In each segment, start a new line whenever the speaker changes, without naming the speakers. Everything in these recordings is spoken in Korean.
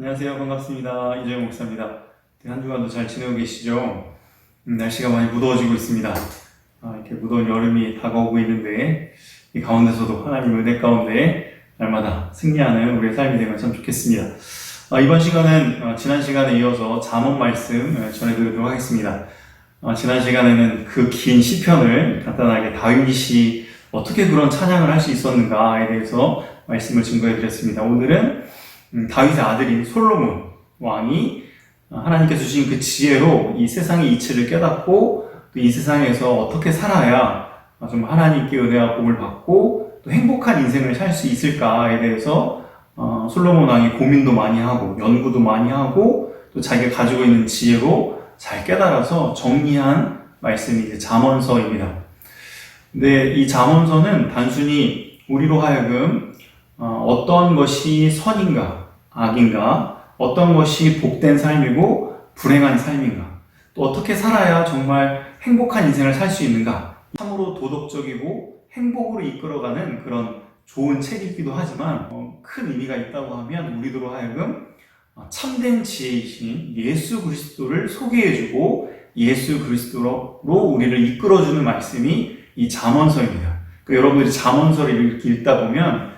안녕하세요. 반갑습니다. 이재용 목사입니다. 한 주간도 잘 지내고 계시죠? 날씨가 많이 무더워지고 있습니다. 이렇게 무더운 여름이 다가오고 있는데 이 가운데서도 하나님 은혜 가운데 날마다 승리하는 우리의 삶이 되면 참 좋겠습니다. 이번 시간은 지난 시간에 이어서 잠언 말씀 전해드리도록 하겠습니다. 지난 시간에는 그 긴 시편을 간단하게 다윗이 어떻게 그런 찬양을 할 수 있었는가에 대해서 말씀을 증거해드렸습니다. 오늘은 다윗의 아들인 솔로몬 왕이 하나님께서 주신 그 지혜로 이 세상의 이치를 깨닫고 또 이 세상에서 어떻게 살아야 좀 하나님께 은혜와 복을 받고 또 행복한 인생을 살 수 있을까에 대해서 솔로몬 왕이 고민도 많이 하고 연구도 많이 하고 또 자기가 가지고 있는 지혜로 잘 깨달아서 정리한 말씀이 이제 잠언서입니다. 근데 이 잠언서는 단순히 우리로 하여금 어떤 것이 선인가, 악인가, 어떤 것이 복된 삶이고 불행한 삶인가, 또 어떻게 살아야 정말 행복한 인생을 살 수 있는가, 참으로 도덕적이고 행복으로 이끌어가는 그런 좋은 책이기도 하지만 큰 의미가 있다고 하면 우리로 하여금 참된 지혜이신 예수 그리스도를 소개해주고 예수 그리스도로 우리를 이끌어주는 말씀이 이 잠언서입니다. 여러분들이 잠언서를 이렇게 읽다 보면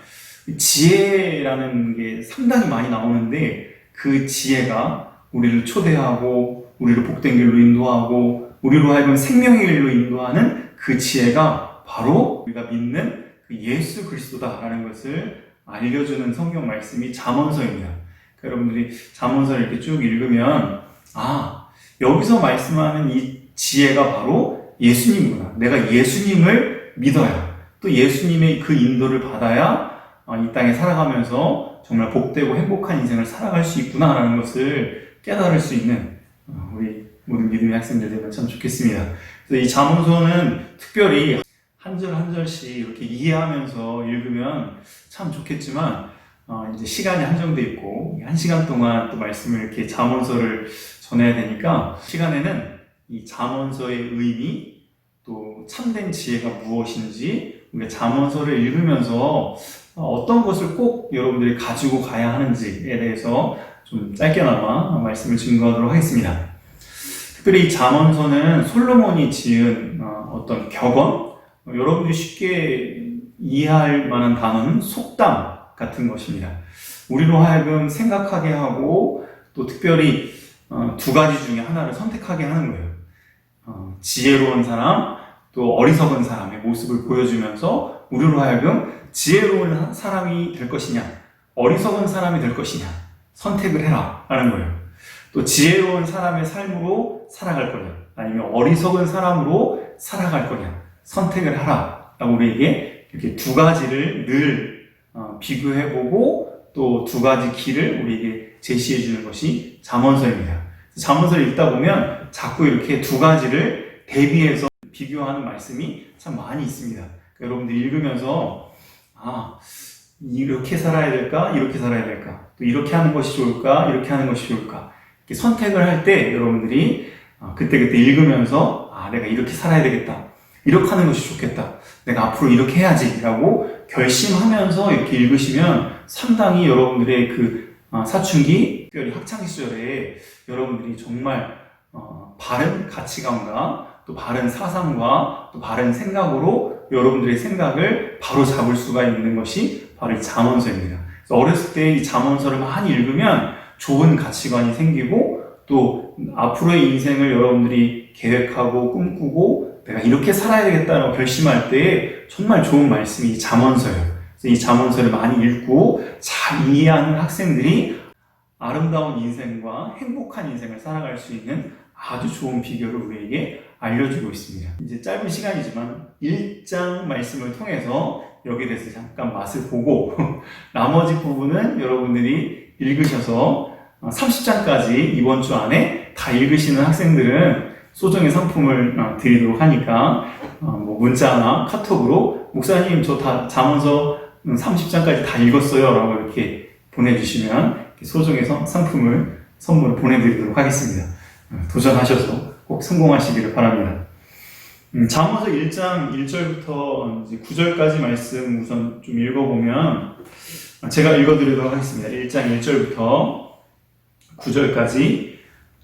지혜라는 게 상당히 많이 나오는데 그 지혜가 우리를 초대하고 우리를 복된 길로 인도하고 우리로 하여금 생명의 길로 인도하는 그 지혜가 바로 우리가 믿는 그 예수 그리스도다라는 것을 알려주는 성경 말씀이 잠언서입니다. 여러분들이 잠언서를 이렇게 쭉 읽으면 여기서 말씀하는 이 지혜가 바로 예수님이구나. 내가 예수님을 믿어야 또 예수님의 그 인도를 받아야 이 땅에 살아가면서 정말 복되고 행복한 인생을 살아갈 수 있구나라는 것을 깨달을 수 있는 우리 모든 믿음의 학생들 되면 참 좋겠습니다. 그래서 이 잠언서는 특별히 한 절 한 절씩 이렇게 이해하면서 읽으면 참 좋겠지만 이제 시간이 한정돼 있고 1시간 동안 또 말씀을 이렇게 잠언서를 전해야 되니까 시간에는 이 잠언서의 의미 또 참된 지혜가 무엇인지 우리가 잠언서를 읽으면서 어떤 것을 꼭 여러분들이 가지고 가야 하는지에 대해서 좀 짧게나마 말씀을 증거하도록 하겠습니다. 특별히 이 잠언서는 솔로몬이 지은 어떤 격언, 여러분들이 쉽게 이해할 만한 단어는 속담 같은 것입니다. 우리로 하여금 생각하게 하고 또 특별히 두 가지 중에 하나를 선택하게 하는 거예요. 지혜로운 사람, 또 어리석은 사람의 모습을 보여주면서 우리로 하여금 지혜로운 사람이 될 것이냐, 어리석은 사람이 될 것이냐 선택을 해라 라는 거예요. 또 지혜로운 사람의 삶으로 살아갈 거냐, 아니면 어리석은 사람으로 살아갈 거냐 선택을 하라 라고 우리에게 이렇게 두 가지를 늘 비교해보고 또 두 가지 길을 우리에게 제시해주는 것이 잠언서입니다. 잠언서를 읽다 보면 자꾸 이렇게 두 가지를 대비해서 비교하는 말씀이 참 많이 있습니다. 여러분들 읽으면서 이렇게 살아야 될까? 이렇게 살아야 될까? 또 이렇게 하는 것이 좋을까? 이렇게 하는 것이 좋을까? 이렇게 선택을 할 때 여러분들이 그때그때 읽으면서 내가 이렇게 살아야 되겠다. 이렇게 하는 것이 좋겠다. 내가 앞으로 이렇게 해야지 라고 결심하면서 이렇게 읽으시면 상당히 여러분들의 그 사춘기, 특별히 학창시절에 여러분들이 정말 바른 가치관과 또 바른 사상과 또 바른 생각으로 여러분들의 생각을 바로 잡을 수가 있는 것이 바로 이 잠언서입니다. 어렸을 때 이 잠언서를 많이 읽으면 좋은 가치관이 생기고 또 앞으로의 인생을 여러분들이 계획하고 꿈꾸고 내가 이렇게 살아야 되겠다라고 결심할 때 정말 좋은 말씀이 이 잠언서예요. 그래서 이 잠언서를 많이 읽고 잘 이해하는 학생들이 아름다운 인생과 행복한 인생을 살아갈 수 있는 아주 좋은 비결을 우리에게 알려주고 있습니다. 이제 짧은 시간이지만 1장 말씀을 통해서 여기에 대해서 잠깐 맛을 보고 나머지 부분은 여러분들이 읽으셔서 30장까지 이번 주 안에 다 읽으시는 학생들은 소정의 상품을 드리도록 하니까 문자나 카톡으로 목사님 저 다 잠언서 30장까지 다 읽었어요 라고 이렇게 보내주시면 소정의 상품을 선물을 보내드리도록 하겠습니다. 도전하셔서 꼭 성공하시기를 바랍니다. 잠언서 1장 1절부터 9절까지 말씀 우선 좀 읽어보면 제가 읽어드리도록 하겠습니다. 1장 1절부터 9절까지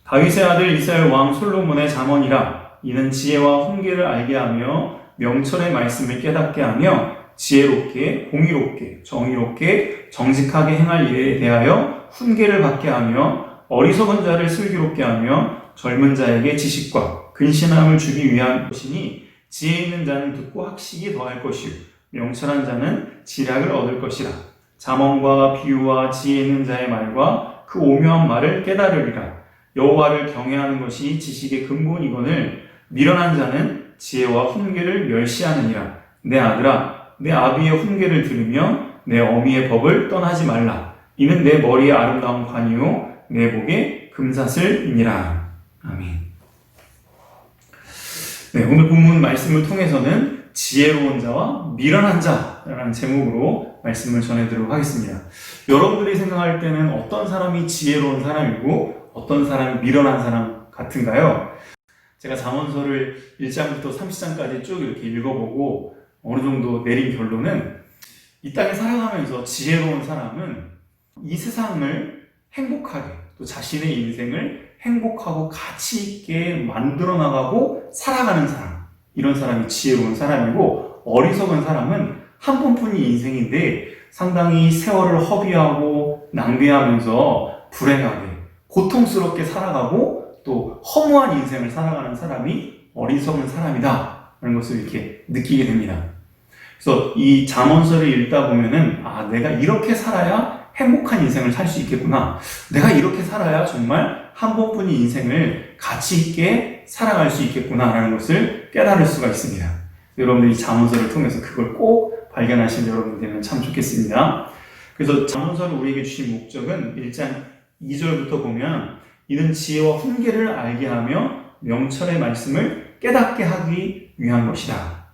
다윗의 아들 이스라엘 왕 솔로몬의 잠언이라. 이는 지혜와 훈계를 알게 하며 명철의 말씀을 깨닫게 하며 지혜롭게 공의롭게 정의롭게 정직하게 행할 일에 대하여 훈계를 받게 하며 어리석은 자를 슬기롭게 하며 젊은 자에게 지식과 근신함을 주기 위한 것이니 지혜 있는 자는 듣고 학식이 더할 것이요 명철한 자는 지략을 얻을 것이라. 잠언과 비유와 지혜 있는 자의 말과 그 오묘한 말을 깨달으리라. 여호와를 경외하는 것이 지식의 근본이거늘 미련한 자는 지혜와 훈계를 멸시하느니라. 내 아들아, 내 아비의 훈계를 들으며 내 어미의 법을 떠나지 말라. 이는 내 머리에 아름다운 관이요 내 목에 금사슬이니라. 아멘. 네, 오늘 본문 말씀을 통해서는 지혜로운 자와 미련한 자라는 제목으로 말씀을 전해드리도록 하겠습니다. 여러분들이 생각할 때는 어떤 사람이 지혜로운 사람이고 어떤 사람이 미련한 사람 같은가요? 제가 잠언서를 1장부터 30장까지 쭉 이렇게 읽어보고 어느 정도 내린 결론은 이 땅에 살아가면서 지혜로운 사람은 이 세상을 행복하게 또 자신의 인생을 행복하고 가치 있게 만들어 나가고 살아가는 사람, 이런 사람이 지혜로운 사람이고, 어리석은 사람은 한 번뿐인 인생인데 상당히 세월을 허비하고 낭비하면서 불행하게 고통스럽게 살아가고 또 허무한 인생을 살아가는 사람이 어리석은 사람이다 라는 것을 이렇게 느끼게 됩니다. 그래서 이 잠언서를 읽다 보면은 내가 이렇게 살아야 행복한 인생을 살 수 있겠구나, 내가 이렇게 살아야 정말 한 번뿐인 인생을 가치 있게 살아갈 수 있겠구나 라는 것을 깨달을 수가 있습니다. 여러분들이 잠언서를 통해서 그걸 꼭 발견하신 여러분 되면 참 좋겠습니다. 그래서 잠언서를 우리에게 주신 목적은 1장 2절부터 보면 이는 지혜와 훈계를 알게 하며 명철의 말씀을 깨닫게 하기 위한 것이다.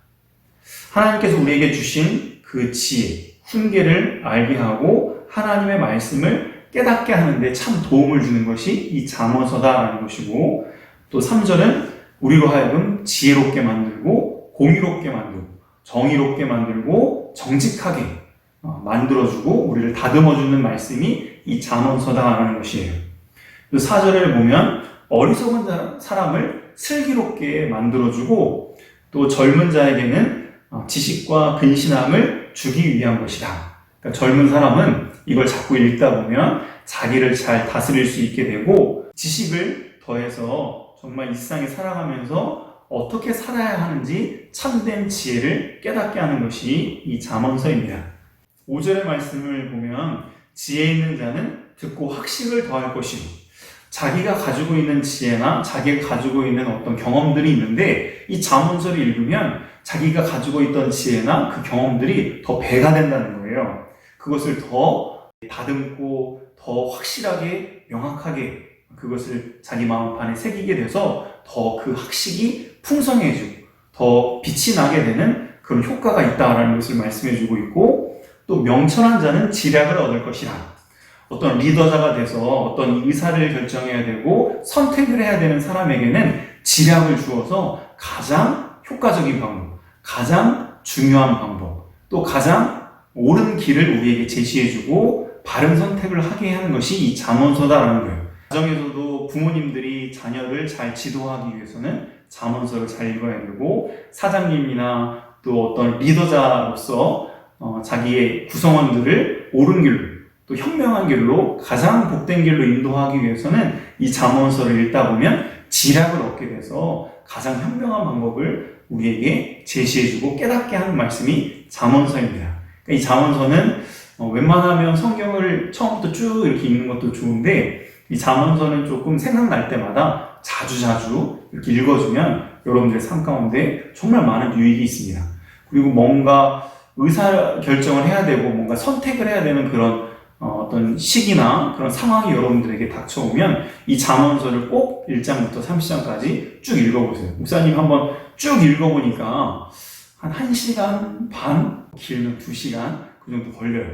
하나님께서 우리에게 주신 그 지혜, 훈계를 알게 하고 하나님의 말씀을 깨닫게 하는데 참 도움을 주는 것이 이 잠언서다라는 것이고, 또 3절은 우리로 하여금 지혜롭게 만들고 공의롭게 만들고 정의롭게 만들고 정직하게 만들어주고 우리를 다듬어주는 말씀이 이 잠언서다라는 것이에요. 4절을 보면 어리석은 사람을 슬기롭게 만들어주고 또 젊은 자에게는 지식과 근신함을 주기 위한 것이다. 그러니까 젊은 사람은 이걸 자꾸 읽다 보면 자기를 잘 다스릴 수 있게 되고 지식을 더해서 정말 이 세상에 살아가면서 어떻게 살아야 하는지 참된 지혜를 깨닫게 하는 것이 이 잠언서입니다. 5절의 말씀을 보면 지혜 있는 자는 듣고 학식을 더할 것이고, 자기가 가지고 있는 지혜나 자기가 가지고 있는 어떤 경험들이 있는데 이 잠언서를 읽으면 자기가 가지고 있던 지혜나 그 경험들이 더 배가 된다는 거예요. 그것을 더 다듬고 더 확실하게 명확하게 그것을 자기 마음판에 새기게 돼서 더 그 학식이 풍성해지고 더 빛이 나게 되는 그런 효과가 있다라는 것을 말씀해주고 있고, 또 명철한 자는 지략을 얻을 것이라. 어떤 리더자가 돼서 어떤 의사를 결정해야 되고 선택을 해야 되는 사람에게는 지략을 주어서 가장 효과적인 방법, 가장 중요한 방법, 또 가장 옳은 길을 우리에게 제시해주고 바른 선택을 하게 하는 것이 이 잠언서다라는 거예요. 가정에서도 부모님들이 자녀를 잘 지도하기 위해서는 잠언서를 잘 읽어야 되고, 사장님이나 또 어떤 리더자로서 자기의 구성원들을 옳은 길로 또 현명한 길로 가장 복된 길로 인도하기 위해서는 이 잠언서를 읽다 보면 지략을 얻게 돼서 가장 현명한 방법을 우리에게 제시해주고 깨닫게 하는 말씀이 잠언서입니다. 그러니까 이 잠언서는 웬만하면 성경을 처음부터 쭉 이렇게 읽는 것도 좋은데 이 잠언서는 조금 생각날 때마다 자주자주 이렇게 읽어주면 여러분들의 삶 가운데 정말 많은 유익이 있습니다. 그리고 뭔가 의사결정을 해야 되고 뭔가 선택을 해야 되는 그런 어떤 시기나 그런 상황이 여러분들에게 닥쳐오면 이 잠언서를 꼭 1장부터 30장까지 쭉 읽어보세요. 목사님 한번 쭉 읽어보니까 한 1시간 반, 길면 2시간 그 정도 걸려요.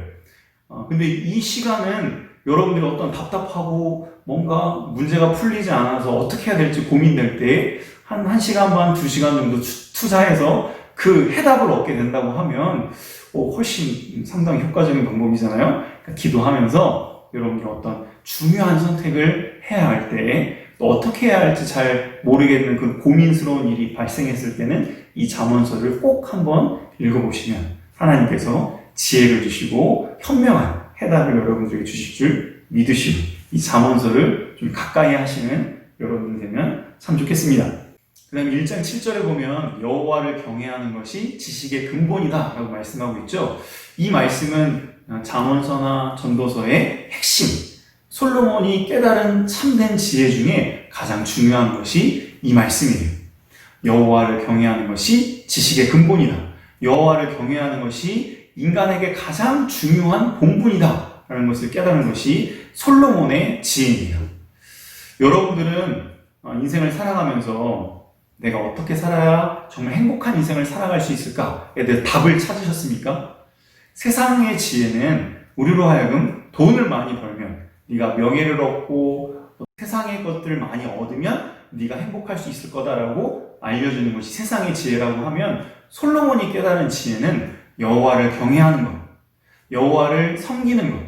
근데 이 시간은 여러분들이 어떤 답답하고 뭔가 문제가 풀리지 않아서 어떻게 해야 될지 고민될 때 한 1시간 반, 2시간 정도 투자해서 그 해답을 얻게 된다고 하면 훨씬 상당히 효과적인 방법이잖아요. 그러니까 기도하면서 여러분이 어떤 중요한 선택을 해야 할 때, 또 어떻게 해야 할지 잘 모르겠는 그 고민스러운 일이 발생했을 때는 이 잠언서를 꼭 한번 읽어보시면 하나님께서 지혜를 주시고 현명한 해답을 여러분들에게 주실 줄 믿으시고 이 잠언서를 좀 가까이 하시는 여러분 되면 참 좋겠습니다. 그 다음 1장 7절에 보면 여호와를 경외하는 것이 지식의 근본이다 라고 말씀하고 있죠. 이 말씀은 잠언서나 전도서의 핵심, 솔로몬이 깨달은 참된 지혜 중에 가장 중요한 것이 이 말씀이에요. 여호와를 경외하는 것이 지식의 근본이다. 여호와를 경외하는 것이 인간에게 가장 중요한 본분이다 라는 것을 깨달은 것이 솔로몬의 지혜입니다. 여러분들은 인생을 살아가면서 내가 어떻게 살아야 정말 행복한 인생을 살아갈 수 있을까에 대해 답을 찾으셨습니까? 세상의 지혜는 우리로 하여금 돈을 많이 벌면, 네가 명예를 얻고 세상의 것들을 많이 얻으면 네가 행복할 수 있을 거다라고 알려주는 것이 세상의 지혜라고 하면, 솔로몬이 깨달은 지혜는 여호와를 경외하는 것, 여호와를 섬기는 것,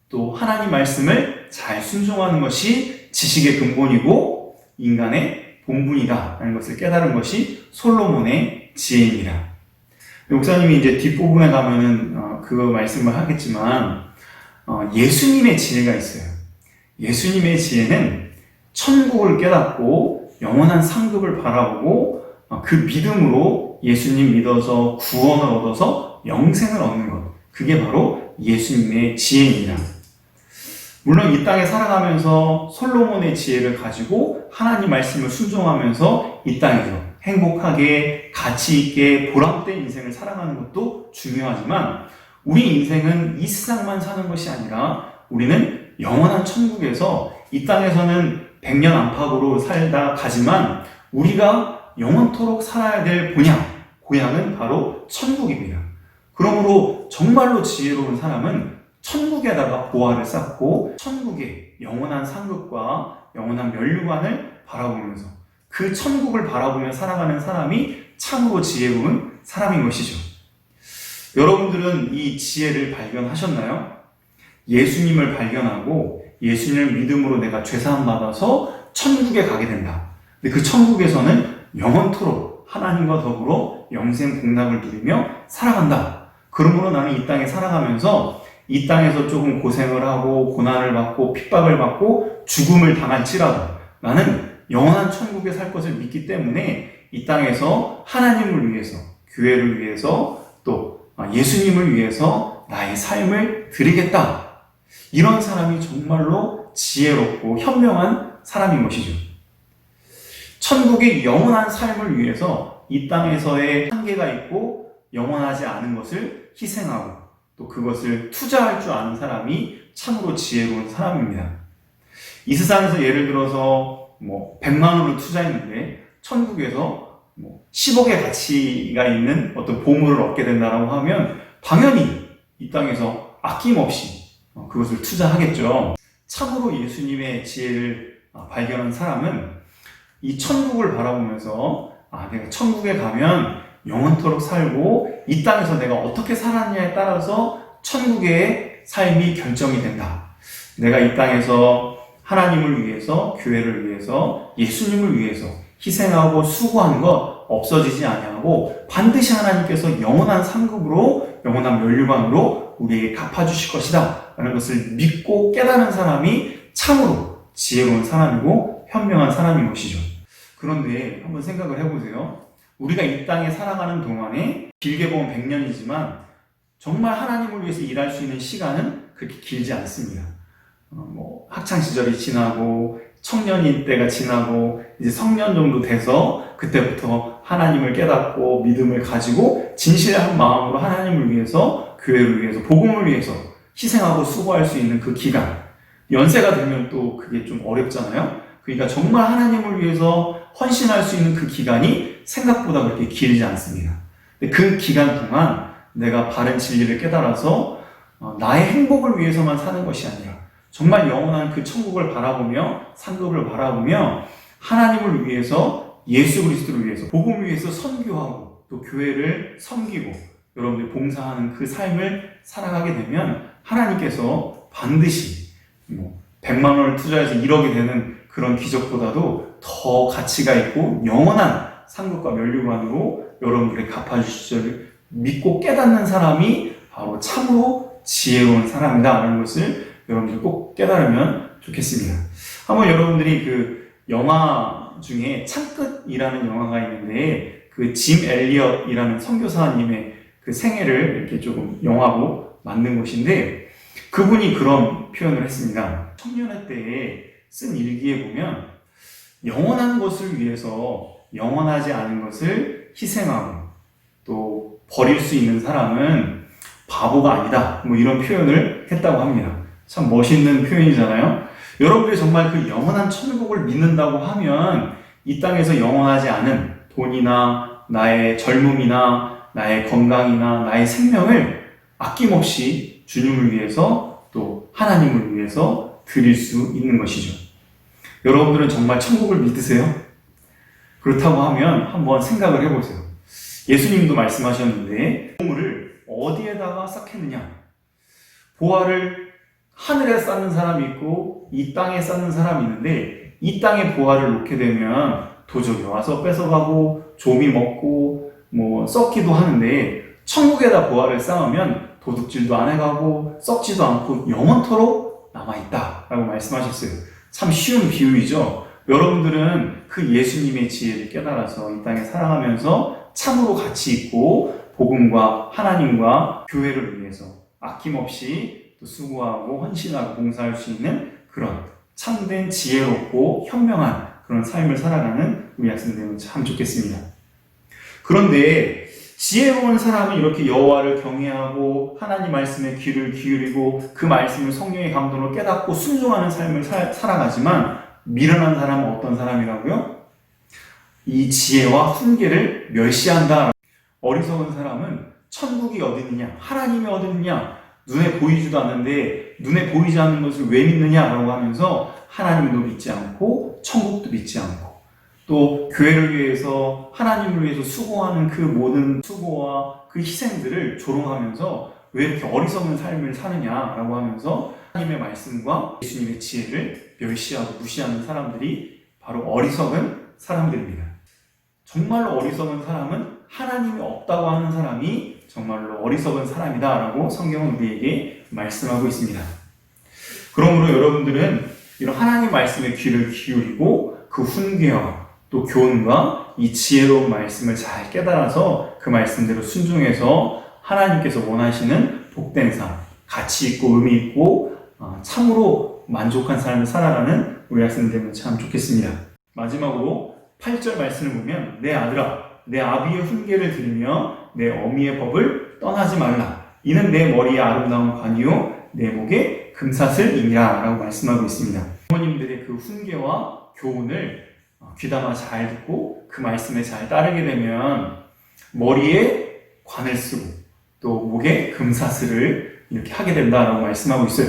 또 하나님 말씀을 잘 순종하는 것이 지식의 근본이고 인간의 본분이다 라는 것을 깨달은 것이 솔로몬의 지혜입니다. 목사님이 이제 뒷부분에 가면은 그 말씀을 하겠지만 예수님의 지혜가 있어요. 예수님의 지혜는 천국을 깨닫고 영원한 상급을 바라보고 그 믿음으로 예수님 믿어서 구원을 얻어서 영생을 얻는 것, 그게 바로 예수님의 지혜입니다. 물론 이 땅에 살아가면서 솔로몬의 지혜를 가지고 하나님 말씀을 순종하면서 이 땅에서 행복하게 가치있게 보람된 인생을 살아가는 것도 중요하지만, 우리 인생은 이 세상만 사는 것이 아니라 우리는 영원한 천국에서 이 땅에서는 100년 안팎으로 살다 가지만 우리가 영원토록 살아야 될 고향은 바로 천국입니다. 그러므로 정말로 지혜로운 사람은 천국에다가 보화를 쌓고 천국의 영원한 상급과 영원한 면류관을 바라보면서 그 천국을 바라보며 살아가는 사람이 참으로 지혜로운 사람인 것이죠. 여러분들은 이 지혜를 발견하셨나요? 예수님을 발견하고 예수님을 믿음으로 내가 죄사함 받아서 천국에 가게 된다. 근데 그 천국에서는 영원토록 하나님과 더불어 영생 복락을 누리며 살아간다. 그러므로 나는 이 땅에 살아가면서 이 땅에서 조금 고생을 하고 고난을 받고 핍박을 받고 죽음을 당할지라도 나는 영원한 천국에 살 것을 믿기 때문에 이 땅에서 하나님을 위해서, 교회를 위해서, 또 예수님을 위해서 나의 삶을 드리겠다. 이런 사람이 정말로 지혜롭고 현명한 사람인 것이죠. 천국의 영원한 삶을 위해서 이 땅에서의 한계가 있고 영원하지 않은 것을 희생하고 또 그것을 투자할 줄 아는 사람이 참으로 지혜로운 사람입니다. 이 세상에서 예를 들어서 100만 원을 투자했는데 천국에서 10억의 가치가 있는 어떤 보물을 얻게 된다고 하면 당연히 이 땅에서 아낌없이 그것을 투자하겠죠. 참으로 예수님의 지혜를 발견한 사람은 이 천국을 바라보면서 내가 천국에 가면 영원토록 살고 이 땅에서 내가 어떻게 살았냐에 따라서 천국의 삶이 결정이 된다. 내가 이 땅에서 하나님을 위해서, 교회를 위해서, 예수님을 위해서 희생하고 수고한 것 없어지지 아니하고 반드시 하나님께서 영원한 상급으로, 영원한 면류관으로 우리에게 갚아주실 것이다 라는 것을 믿고 깨달은 사람이 참으로 지혜로운 사람이고 현명한 사람인 것이죠. 그런데 한번 생각을 해보세요. 우리가 이 땅에 살아가는 동안에 길게 보면 100년이지만 정말 하나님을 위해서 일할 수 있는 시간은 그렇게 길지 않습니다. 학창 시절이 지나고 청년인 때가 지나고 이제 성년 정도 돼서 그때부터 하나님을 깨닫고 믿음을 가지고 진실한 마음으로 하나님을 위해서, 교회를 위해서, 복음을 위해서 희생하고 수고할 수 있는 그 기간, 연세가 되면 또 그게 좀 어렵잖아요. 그러니까 정말 하나님을 위해서 헌신할 수 있는 그 기간이 생각보다 그렇게 길지 않습니다. 근데 그 기간 동안 내가 바른 진리를 깨달아서 나의 행복을 위해서만 사는 것이 아니라 정말 영원한 그 천국을 바라보며 상급을 바라보며 하나님을 위해서, 예수 그리스도를 위해서, 복음을 위해서 선교하고 또 교회를 섬기고 여러분들이 봉사하는 그 삶을 살아가게 되면 하나님께서 반드시 뭐 100만 원을 투자해서 1억이 되는 그런 기적보다도 더 가치가 있고 영원한 상급과 면류관으로 여러분들이 갚아주실 줄 믿고 깨닫는 사람이 바로 참으로 지혜로운 사람이다라는 것을 여러분들 꼭 깨달으면 좋겠습니다. 한번 여러분들이 그 영화 중에 창끝이라는 영화가 있는데 그 짐 엘리엇이라는 선교사님의 그 생애를 이렇게 조금 영화로 만든 것인데 그분이 그런 표현을 했습니다. 청년의 때에 쓴 일기에 보면 영원한 것을 위해서 영원하지 않은 것을 희생하고 또 버릴 수 있는 사람은 바보가 아니다. 뭐 이런 표현을 했다고 합니다. 참 멋있는 표현이잖아요. 여러분들이 정말 그 영원한 천국을 믿는다고 하면 이 땅에서 영원하지 않은 돈이나 나의 젊음이나 나의 건강이나 나의 생명을 아낌없이 주님을 위해서 또 하나님을 위해서 드릴 수 있는 것이죠. 여러분들은 정말 천국을 믿으세요? 그렇다고 하면 한번 생각을 해보세요. 예수님도 말씀하셨는데 보물을 어디에다가 쌓겠느냐? 보화를 하늘에 쌓는 사람이 있고 이 땅에 쌓는 사람이 있는데 이 땅에 보화를 놓게 되면 도적이 와서 뺏어가고 좀이 먹고 뭐 썩기도 하는데 천국에다 보화를 쌓으면 도둑질도 안 해가고 썩지도 않고 영원토록 남아있다라고 말씀하셨어요. 참 쉬운 비유이죠. 여러분들은 그 예수님의 지혜를 깨달아서 이 땅에 살아가면서 참으로 가치 있고 복음과 하나님과 교회를 위해서 아낌없이 또 수고하고 헌신하고 봉사할 수 있는 그런 참된 지혜롭고 현명한 그런 삶을 살아가는 우리 학생들은 참 좋겠습니다. 그런데 지혜로운 사람은 이렇게 여호와를 경외하고 하나님 말씀에 귀를 기울이고 그 말씀을 성령의 감동으로 깨닫고 순종하는 삶을 살아가지만 미련한 사람은 어떤 사람이라고요? 이 지혜와 훈계를 멸시한다. 어리석은 사람은 천국이 어디 있느냐? 하나님이 어디 있느냐? 눈에 보이지도 않는데 눈에 보이지 않는 것을 왜 믿느냐라고 하면서 하나님도 믿지 않고 천국도 믿지 않고 또 교회를 위해서 하나님을 위해서 수고하는 그 모든 수고와 그 희생들을 조롱하면서 왜 이렇게 어리석은 삶을 사느냐라고 하면서 하나님의 말씀과 예수님의 지혜를 멸시하고 무시하는 사람들이 바로 어리석은 사람들입니다. 정말로 어리석은 사람은 하나님이 없다고 하는 사람이 정말로 어리석은 사람이다라고 성경은 우리에게 말씀하고 있습니다. 그러므로 여러분들은 이런 하나님 말씀에 귀를 기울이고 그 훈계와 또 교훈과 이 지혜로운 말씀을 잘 깨달아서 그 말씀대로 순종해서 하나님께서 원하시는 복된 삶, 가치 있고 의미 있고 참으로 만족한 삶을 살아가는 우리 학생들 되면 참 좋겠습니다. 마지막으로 8절 말씀을 보면 내 아들아 내 아비의 훈계를 들으며 내 어미의 법을 떠나지 말라. 이는 내 머리에 아름다운 관이요 내 목에 금사슬이니라 라고 말씀하고 있습니다. 부모님들의 그 훈계와 교훈을 귀담아 잘 듣고 그 말씀에 잘 따르게 되면 머리에 관을 쓰고 또 목에 금사슬을 이렇게 하게 된다라고 말씀하고 있어요.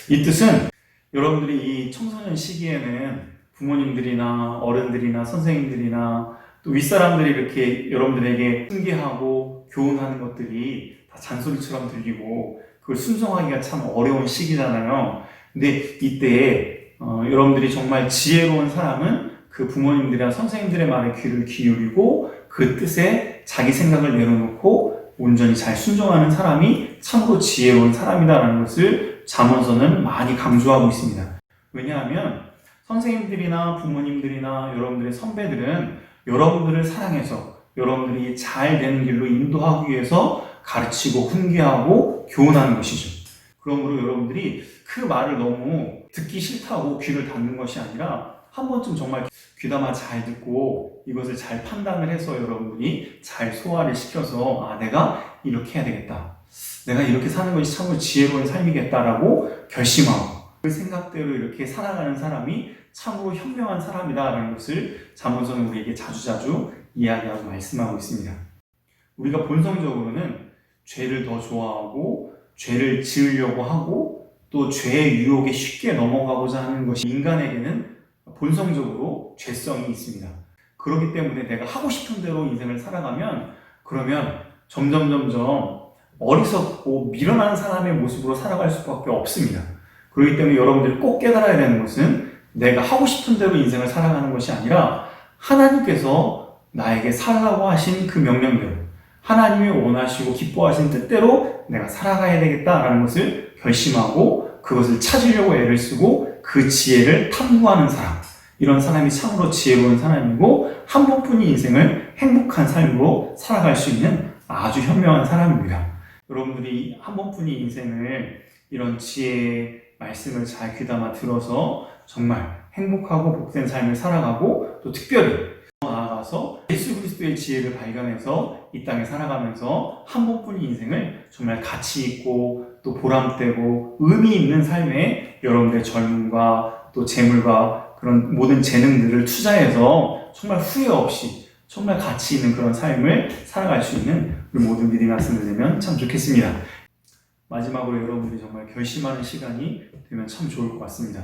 이 뜻은 여러분들이 이 청소년 시기에는 부모님들이나 어른들이나 선생님들이나 또 윗사람들이 이렇게 여러분들에게 훈계하고 교훈하는 것들이 다 잔소리처럼 들리고 그걸 순종하기가 참 어려운 시기잖아요. 근데 이때 여러분들이 정말 지혜로운 사람은 그 부모님들이나 선생님들의 말에 귀를 기울이고 그 뜻에 자기 생각을 내려놓고 온전히 잘 순종하는 사람이 참으로 지혜로운 사람이다라는 것을 잠언서는 많이 강조하고 있습니다. 왜냐하면 선생님들이나 부모님들이나 여러분들의 선배들은 여러분들을 사랑해서 여러분들이 잘 되는 길로 인도하기 위해서 가르치고 훈계하고 교훈하는 것이죠. 그러므로 여러분들이 그 말을 너무 듣기 싫다고 귀를 닫는 것이 아니라 한 번쯤 정말 귀담아 잘 듣고 이것을 잘 판단을 해서 여러분들이 잘 소화를 시켜서 내가 이렇게 해야 되겠다. 내가 이렇게 사는 것이 참으로 지혜로운 삶이겠다라고 결심하고 그 생각대로 이렇게 살아가는 사람이 참으로 현명한 사람이다라는 것을 잠언서는 우리에게 자주자주 이야기하고 말씀하고 있습니다. 우리가 본성적으로는 죄를 더 좋아하고 죄를 지으려고 하고 또 죄의 유혹에 쉽게 넘어가고자 하는 것이 인간에게는 본성적으로 죄성이 있습니다. 그렇기 때문에 내가 하고 싶은 대로 인생을 살아가면 그러면 점점 어리석고 미련한 사람의 모습으로 살아갈 수밖에 없습니다. 그렇기 때문에 여러분들이 꼭 깨달아야 되는 것은 내가 하고 싶은 대로 인생을 살아가는 것이 아니라 하나님께서 나에게 살라고 하신 그 명령대로 하나님이 원하시고 기뻐하신 뜻대로 내가 살아가야 되겠다라는 것을 결심하고 그것을 찾으려고 애를 쓰고 그 지혜를 탐구하는 사람, 이런 사람이 참으로 지혜로운 사람이고 한 번뿐인 인생을 행복한 삶으로 살아갈 수 있는 아주 현명한 사람입니다. 여러분들이 한 번뿐인 인생을 이런 지혜의 말씀을 잘 귀담아 들어서 정말 행복하고 복된 삶을 살아가고 또 특별히 나아가서 예수 그리스도의 지혜를 발견해서 이 땅에 살아가면서 한 번뿐인 인생을 정말 가치 있고 또 보람되고 의미 있는 삶에 여러분들의 젊음과 또 재물과 그런 모든 재능들을 투자해서 정말 후회 없이 정말 가치 있는 그런 삶을 살아갈 수 있는 우리 모든 믿음의 학생들 되면 참 좋겠습니다. 마지막으로 여러분들이 정말 결심하는 시간이 되면 참 좋을 것 같습니다.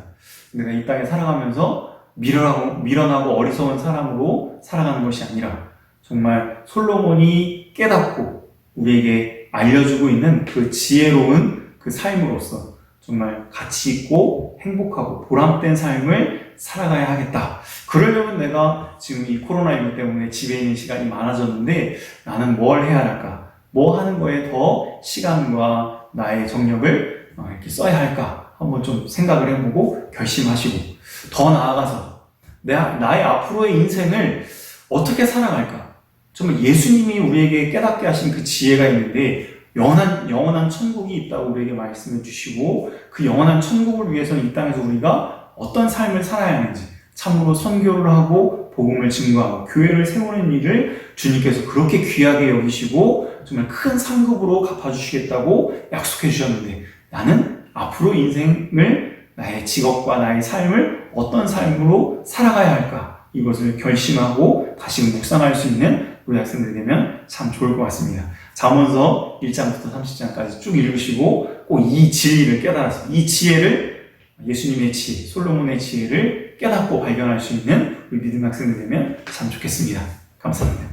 내가 이 땅에 살아가면서 미련하고 어리석은 사람으로 살아가는 것이 아니라 정말 솔로몬이 깨닫고 우리에게 알려주고 있는 그 지혜로운 그 삶으로서 정말 가치 있고 행복하고 보람된 삶을 살아가야 하겠다. 그러려면 내가 지금 이 코로나19 때문에 집에 있는 시간이 많아졌는데 나는 뭘 해야 할까? 뭐 하는 거에 더 시간과 나의 정력을 이렇게 써야 할까? 한번 좀 생각을 해보고 결심하시고 더 나아가서 나의 앞으로의 인생을 어떻게 살아갈까? 정말 예수님이 우리에게 깨닫게 하신 그 지혜가 있는데 영원한 천국이 있다고 우리에게 말씀해 주시고 그 영원한 천국을 위해서는 이 땅에서 우리가 어떤 삶을 살아야 하는지 참으로 선교를 하고 복음을 증거하고 교회를 세우는 일을 주님께서 그렇게 귀하게 여기시고 정말 큰 상급으로 갚아주시겠다고 약속해 주셨는데 나는 앞으로 인생을 나의 직업과 나의 삶을 어떤 삶으로 살아가야 할까? 이것을 결심하고 다시 묵상할 수 있는 우리 학생들이 되면 참 좋을 것 같습니다. 잠언서 1장부터 30장까지 쭉 읽으시고 꼭 이 진리를 깨달아서 이 지혜를 예수님의 지혜, 솔로몬의 지혜를 깨닫고 발견할 수 있는 우리 믿음의 학생들 되면 참 좋겠습니다. 감사합니다.